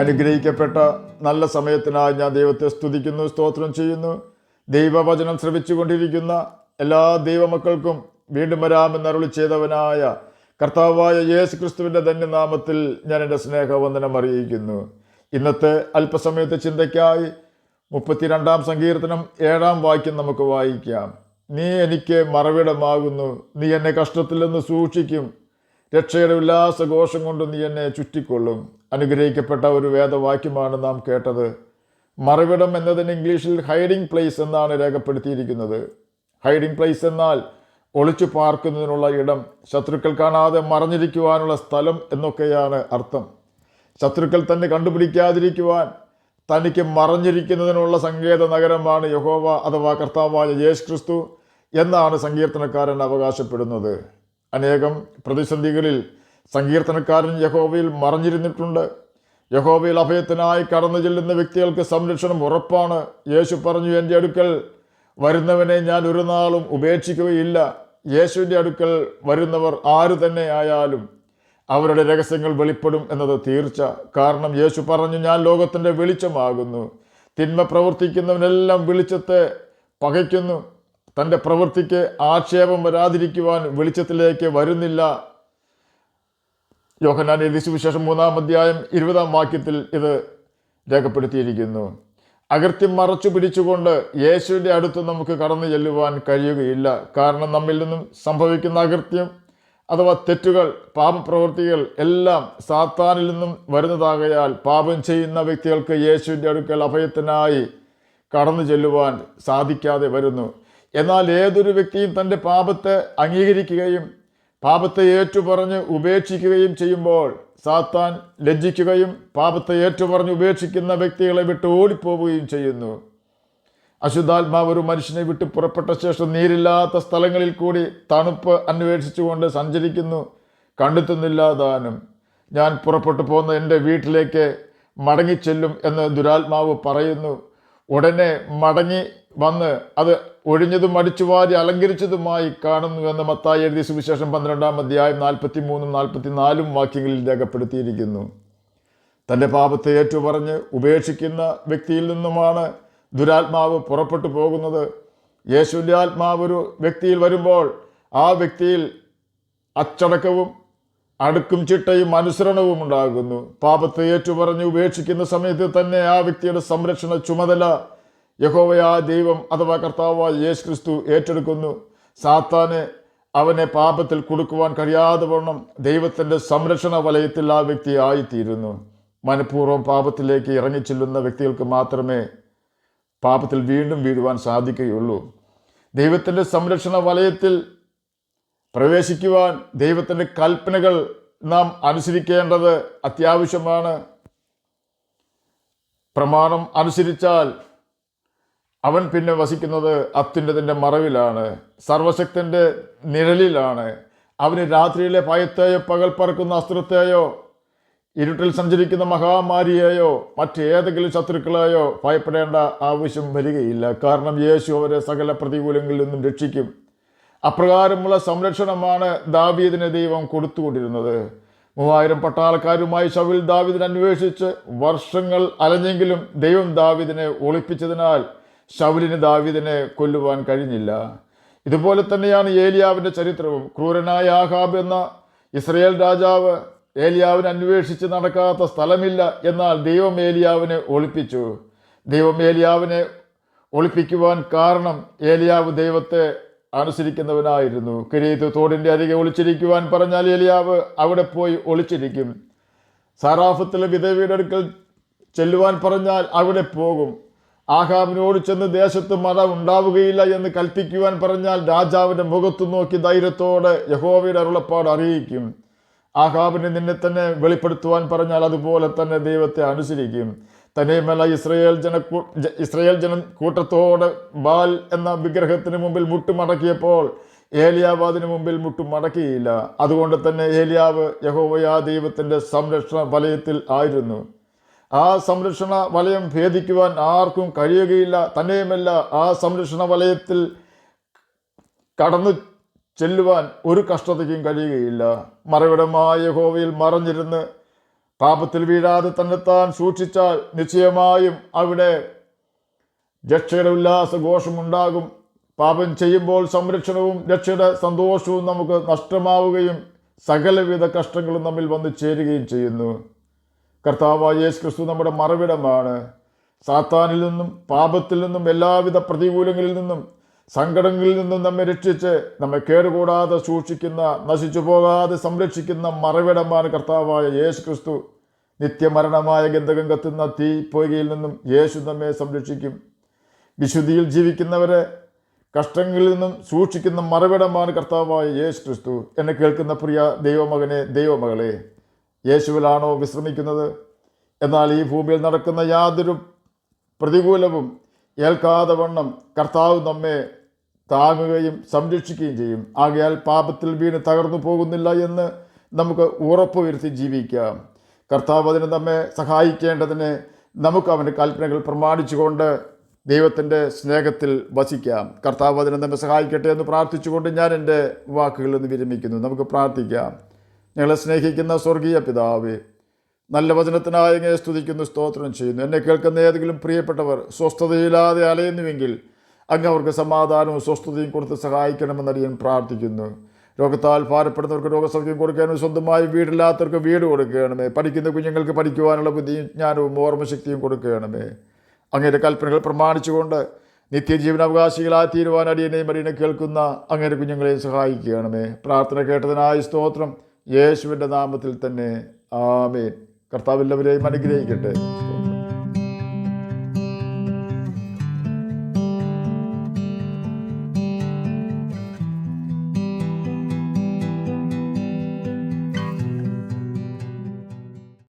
അനുഗ്രഹിക്കപ്പെട്ട നല്ല സമയത്തിനായി ഞാൻ ദൈവത്തെ സ്തുതിക്കുന്നു, സ്തോത്രം ചെയ്യുന്നു. ദൈവവചനം ശ്രവിച്ചുകൊണ്ടിരിക്കുന്ന എല്ലാ ദൈവമക്കൾക്കും വീണ്ടും വരാമെന്ന് അരുളി ചെയ്തവനായ കർത്താവായ യേശു ക്രിസ്തുവിൻ്റെ ധന്യനാമത്തിൽ ഞാൻ എൻ്റെ സ്നേഹവന്ദനം അറിയിക്കുന്നു. ഇന്നത്തെ അല്പസമയത്തെ ചിന്തയ്ക്കായി 32 സങ്കീർത്തനം 7 വാക്യം നമുക്ക് വായിക്കാം. നീ എനിക്ക് മറവിടമാകുന്നു, നീ എന്നെ കഷ്ടത്തിൽ നിന്ന് സൂക്ഷിക്കും, രക്ഷയുടെ ഉല്ലാസഘോഷം കൊണ്ട് നീ എന്നെ ചുറ്റിക്കൊള്ളും. അനുഗ്രഹിക്കപ്പെട്ട ഒരു വേദവാക്യമാണ് നാം കേട്ടത്. മറവിടം എന്നതിന് ഇംഗ്ലീഷിൽ ഹൈഡിംഗ് പ്ലേസ് എന്നാണ് രേഖപ്പെടുത്തിയിരിക്കുന്നത്. ഹൈഡിംഗ് പ്ലേസ് എന്നാൽ ഒളിച്ചു പാർക്കുന്നതിനുള്ള ഇടം, ശത്രുക്കൾ കാണാതെ മറഞ്ഞിരിക്കുവാനുള്ള സ്ഥലം എന്നൊക്കെയാണ് അർത്ഥം. ശത്രുക്കൾ തന്നെ കണ്ടുപിടിക്കാതിരിക്കുവാൻ തനിക്ക് മറഞ്ഞിരിക്കുന്നതിനുള്ള സങ്കേത നഗരമാണ് യഹോവ അഥവാ കർത്താവായ യേശു ക്രിസ്തു എന്നാണ് സങ്കീർത്തനക്കാരൻ അവകാശപ്പെടുന്നത്. അനേകം പ്രതിസന്ധികളിൽ സങ്കീർത്തനക്കാരൻ യഹോവയിൽ മറഞ്ഞിരുന്നിട്ടുണ്ട്. യഹോവയിൽ അഭയത്തിനായി കടന്നു ചെല്ലുന്ന വ്യക്തികൾക്ക് സംരക്ഷണം ഉറപ്പാണ്. യേശു പറഞ്ഞു, എൻ്റെ അടുക്കൽ വരുന്നവനെ ഞാൻ ഒരു നാളും ഉപേക്ഷിക്കുകയില്ല. യേശുവിൻ്റെ അടുക്കൽ വരുന്നവർ ആരു തന്നെ ആയാലും അവരുടെ രഹസ്യങ്ങൾ വെളിപ്പെടും എന്നത് തീർച്ച. കാരണം യേശു പറഞ്ഞു, ഞാൻ ലോകത്തിൻ്റെ വെളിച്ചമാകുന്നു. തിന്മ പ്രവർത്തിക്കുന്നവനെല്ലാം വെളിച്ചത്തെ പകയ്ക്കുന്നു. തൻ്റെ പ്രവൃത്തിക്ക് ആക്ഷേപം വരാതിരിക്കുവാൻ വെളിച്ചത്തിലേക്ക് വരുന്നില്ല. യോഹന്നാൻ എഴുതിയ സുവിശേഷം 3-ാം അധ്യായം 20-ാം വാക്യത്തിൽ ഇത് രേഖപ്പെടുത്തിയിരിക്കുന്നു. അകൃത്യം മറച്ചു പിടിച്ചുകൊണ്ട് യേശുവിൻ്റെ അടുത്ത് നമുക്ക് കടന്നു ചെല്ലുവാൻ കഴിയുകയില്ല. കാരണം നമ്മിൽ നിന്നും സംഭവിക്കുന്ന അകൃത്യം അഥവാ തെറ്റുകൾ, പാപപ്രവൃത്തികൾ എല്ലാം സാത്താനിൽ നിന്നും വരുന്നതാകയാൽ പാപം ചെയ്യുന്ന വ്യക്തികൾക്ക് യേശുവിൻ്റെ അടുക്കൽ അഭയത്തിനായി കടന്നു ചെല്ലുവാൻ സാധിക്കാതെ വരുന്നു. എന്നാൽ ഏതൊരു വ്യക്തിയും തൻ്റെ പാപത്തെ അംഗീകരിക്കുകയും പാപത്തെ ഏറ്റുപറഞ്ഞ് ഉപേക്ഷിക്കുകയും ചെയ്യുമ്പോൾ സാത്താൻ ലജ്ജിക്കുകയും പാപത്തെ ഏറ്റുപറഞ്ഞ് ഉപേക്ഷിക്കുന്ന വ്യക്തികളെ വിട്ട് ഓടിപ്പോവുകയും ചെയ്യുന്നു. അശുദ്ധാത്മാവ് ഒരു മനുഷ്യനെ വിട്ട് പുറപ്പെട്ട ശേഷം നീരില്ലാത്ത സ്ഥലങ്ങളിൽ കൂടി തണുപ്പ് അന്വേഷിച്ചുകൊണ്ട് സഞ്ചരിക്കുന്നു, കണ്ടെത്തുന്നില്ല താനും. ഞാൻ പുറപ്പെട്ടു പോകുന്ന എൻ്റെ വീട്ടിലേക്ക് മടങ്ങിച്ചെല്ലും എന്ന് ദുരാത്മാവ് പറയുന്നു. ഉടനെ മടങ്ങി വന്ന് അത് ഒഴിഞ്ഞതും അടിച്ചുവാരി അലങ്കരിച്ചതുമായി കാണുന്നുവെന്ന് മത്തായി എഴുതിയ സുവിശേഷം 12-ാം അധ്യായം 43-44 വാക്യങ്ങളിൽ രേഖപ്പെടുത്തിയിരിക്കുന്നു. തൻ്റെ പാപത്തെ ഏറ്റുപറഞ്ഞ് ഉപേക്ഷിക്കുന്ന വ്യക്തിയിൽ നിന്നുമാണ് ദുരാത്മാവ് പുറപ്പെട്ടു പോകുന്നത്. യേശുവിൻ്റെ ആത്മാവ് ഒരു വ്യക്തിയിൽ വരുമ്പോൾ ആ വ്യക്തിയിൽ അച്ചടക്കവും അടുക്കും ചിട്ടയും അനുസരണവും ഉണ്ടാകുന്നു. പാപത്തെ ഏറ്റുപറഞ്ഞ് ഉപേക്ഷിക്കുന്ന സമയത്ത് തന്നെ ആ വ്യക്തിയുടെ സംരക്ഷണ ചുമതല യഹോവയായ ദൈവം അഥവാ കർത്താവായ യേശു ക്രിസ്തു ഏറ്റെടുക്കുന്നു. സാത്താന് അവനെ പാപത്തിൽ കുടുക്കുവാൻ കഴിയാതെ വണ്ണം ദൈവത്തിൻ്റെ സംരക്ഷണ വലയത്തിൽ ആ വ്യക്തി ആയിത്തീരുന്നു. മനഃപൂർവ്വം പാപത്തിലേക്ക് ഇറങ്ങിച്ചെല്ലുന്ന വ്യക്തികൾക്ക് മാത്രമേ പാപത്തിൽ വീണ്ടും വീഴുവാൻ സാധിക്കുകയുള്ളൂ. ദൈവത്തിൻ്റെ സംരക്ഷണ വലയത്തിൽ പ്രവേശിക്കുവാൻ ദൈവത്തിൻ്റെ കൽപ്പനകൾ നാം അനുസരിക്കേണ്ടത് അത്യാവശ്യമാണ്. പ്രമാണം അനുസരിച്ചാൽ അവൻ പിന്നെ വസിക്കുന്നത് അത്യുന്നതൻ്റെ മറവിലാണ്, സർവശക്തൻ്റെ നിഴലിലാണ്. അവന് രാത്രിയിലെ ഭയത്തെയോ പകൽ പറക്കുന്ന അസ്ത്രത്തെയോ ഇരുട്ടിൽ സഞ്ചരിക്കുന്ന മഹാമാരിയെയോ മറ്റേതെങ്കിലും ശത്രുക്കളെയോ ഭയപ്പെടേണ്ട ആവശ്യം വരികയില്ല. കാരണം യേശു അവരെ സകല പ്രതികൂലങ്ങളിൽ നിന്നും രക്ഷിക്കും. അപ്രകാരമുള്ള സംരക്ഷണമാണ് ദാവീദിന് ദൈവം കൊടുത്തുകൊണ്ടിരുന്നത്. 3000 പട്ടാളക്കാരുമായി ശൗൽ ദാവീദിനെ അന്വേഷിച്ച് വർഷങ്ങൾ അലഞ്ഞെങ്കിലും ദൈവം ദാവീദിനെ ഒളിപ്പിച്ചതിനാൽ ശൗലിന് ദാവീദിനെ കൊല്ലുവാൻ കഴിഞ്ഞില്ല. ഇതുപോലെ തന്നെയാണ് ഏലിയാവിൻ്റെ ചരിത്രവും. ക്രൂരനായ ആഹാബ് എന്ന ഇസ്രയേൽ രാജാവ് ഏലിയാവിനെ അന്വേഷിച്ച് നടക്കാത്ത സ്ഥലമില്ല. എന്നാൽ ദൈവം ഏലിയാവിനെ ഒളിപ്പിച്ചു. ദൈവം ഏലിയാവിനെ ഒളിപ്പിക്കുവാൻ കാരണം ഏലിയാവ് ദൈവത്തെ അനുസരിക്കുന്നവനായിരുന്നു. കിരീത്ത് തോടിൻ്റെ അരികെ ഒളിച്ചിരിക്കുവാൻ പറഞ്ഞാൽ ഏലിയാവ് അവിടെ പോയി ഒളിച്ചിരിക്കും. സാറാഫത്തിലെ വിധവയുടെ അടുക്കൽ ചെല്ലുവാൻ പറഞ്ഞാൽ അവിടെ പോകും. ആഹാബിനോട് ചെന്ന് ദേശത്ത് മഴ ഉണ്ടാവുകയില്ല എന്ന് കൽപ്പിക്കുവാൻ പറഞ്ഞാൽ രാജാവിൻ്റെ മുഖത്തു നോക്കി ധൈര്യത്തോടെ യഹോവയുടെ അരുളപ്പാട് അറിയിക്കും. ആഹാബിനെ നിന്നെ തന്നെ വെളിപ്പെടുത്തുവാൻ പറഞ്ഞാൽ അതുപോലെ തന്നെ ദൈവത്തെ അനുസരിക്കും. തന്നെയുമല്ല ഇസ്രയേൽ ജനം കൂട്ടത്തോടെ ബാൽ എന്ന വിഗ്രഹത്തിന് മുമ്പിൽ മുട്ടുമടക്കിയപ്പോൾ ഏലിയാവ് അതിനു മുമ്പിൽ മുട്ടുമടക്കിയില്ല. അതുകൊണ്ട് തന്നെ ഏലിയാവ് യഹോവയാ ദൈവത്തിൻ്റെ സംരക്ഷണ വലയത്തിൽ ആയിരുന്നു. ആ സംരക്ഷണ വലയം ഭേദിക്കുവാൻ ആർക്കും കഴിയുകയില്ല. തന്നെയുമല്ല ആ സംരക്ഷണ വലയത്തിൽ കടന്നു ചെല്ലുവാൻ ഒരു കഷ്ടതയ്ക്കും കഴിയുകയില്ല. മറവിടമായ യഹോവയിൽ മറഞ്ഞിരുന്ന് പാപത്തിൽ വീഴാതെ തന്നെത്താൻ സൂക്ഷിച്ചാൽ നിശ്ചയമായും അവിടെ രക്ഷയുടെ ഉല്ലാസഘോഷമുണ്ടാകും. പാപം ചെയ്യുമ്പോൾ സംരക്ഷണവും രക്ഷയുടെ സന്തോഷവും നമുക്ക് നഷ്ടമാവുകയും സകലവിധ കഷ്ടങ്ങളും നമ്മിൽ വന്നു ചേരുകയും ചെയ്യുന്നു. കർത്താവായ യേശു ക്രിസ്തു നമ്മുടെ മറവിടമാണ്. സാത്താനിൽ നിന്നും പാപത്തിൽ നിന്നും എല്ലാവിധ പ്രതികൂലങ്ങളിൽ നിന്നും സങ്കടങ്ങളിൽ നിന്നും നമ്മെ രക്ഷിച്ച് നമ്മെ കേടുകൂടാതെ സൂക്ഷിക്കുന്ന, നശിച്ചു പോകാതെ സംരക്ഷിക്കുന്ന മറവിടമാണ് കർത്താവായ യേശു ക്രിസ്തു. നിത്യമരണമായ ഗന്ധകം കത്തുന്ന തീ പൊയ്കയിൽ നിന്നും യേശു നമ്മെ സംരക്ഷിക്കും. വിശുദ്ധിയിൽ ജീവിക്കുന്നവരെ കഷ്ടങ്ങളിൽ നിന്നും സൂക്ഷിക്കുന്ന മറവിടമാണ് കർത്താവായ യേശു ക്രിസ്തു. എന്നെ കേൾക്കുന്ന പ്രിയ ദൈവമകനെ, ദൈവമകളെ, യേശുവിലാണോ വിശ്രമിക്കുന്നത്? എന്നാൽ ഈ ഭൂമിയിൽ നടക്കുന്ന യാതൊരു പ്രതികൂലവും ഏൽക്കാതെ വണ്ണം കർത്താവ് നമ്മെ താങ്ങുകയും സംരക്ഷിക്കുകയും ചെയ്യും. ആകയാൽ പാപത്തിൽ വീണ് തകർന്നു പോകുന്നില്ല എന്ന് നമുക്ക് ഉറപ്പ് വരുത്തി ജീവിക്കാം. കർത്താവ് അതിന് നമ്മെ സഹായിക്കേണ്ടതിന് നമുക്ക് അവൻ്റെ കൽപ്പനകൾ പ്രമാണിച്ചുകൊണ്ട് ദൈവത്തിൻ്റെ സ്നേഹത്തിൽ വസിക്കാം. കർത്താവ് അതിനെ നമ്മെ സഹായിക്കട്ടെ എന്ന് പ്രാർത്ഥിച്ചുകൊണ്ട് ഞാൻ എൻ്റെ വാക്കുകളിൽ നിന്ന് വിരമിക്കുന്നു. നമുക്ക് പ്രാർത്ഥിക്കാം. ഞങ്ങളെ സ്നേഹിക്കുന്ന സ്വർഗീയ പിതാവേ, നല്ല വചനത്തിനായി അങ്ങയെ സ്തുതിക്കുന്നു, സ്തോത്രം ചെയ്യുന്നു. എന്നെ കേൾക്കുന്ന ഏതെങ്കിലും പ്രിയപ്പെട്ടവർ സ്വസ്ഥതയില്ലാതെ അലയുന്നുവെങ്കിൽ അങ്ങ് അവർക്ക് സമാധാനവും സ്വസ്ഥതയും കൊടുത്ത് സഹായിക്കണമെന്ന് ഞാൻ പ്രാർത്ഥിക്കുന്നു. രോഗത്താൽ ഭാരപ്പെടുന്നവർക്ക് രോഗസൗഖ്യം കൊടുക്കണമേ. സ്വന്തമായി വീടില്ലാത്തവർക്ക് വീട് കൊടുക്കണമേ. പഠിക്കുന്ന കുഞ്ഞുങ്ങൾക്ക് പഠിക്കുവാനുള്ള ബുദ്ധിയും ജ്ഞാനവും ഓർമ്മശക്തിയും കൊടുക്കണമേ. അങ്ങയുടെ കൽപ്പനകൾ പ്രമാണിച്ചുകൊണ്ട് നിത്യജീവനാവകാശികളായി തീരുവാൻ അടിയനെ കേൾക്കുന്ന അങ്ങയുടെ കുഞ്ഞുങ്ങളെയും സഹായിക്കണമേ. പ്രാർത്ഥന കേട്ടതിനായി സ്തോത്രം. യേശുവിൻ്റെ നാമത്തിൽ തന്നെ ആമേൻ. കർത്താവ് എല്ലാവരെയും അനുഗ്രഹിക്കട്ടെ.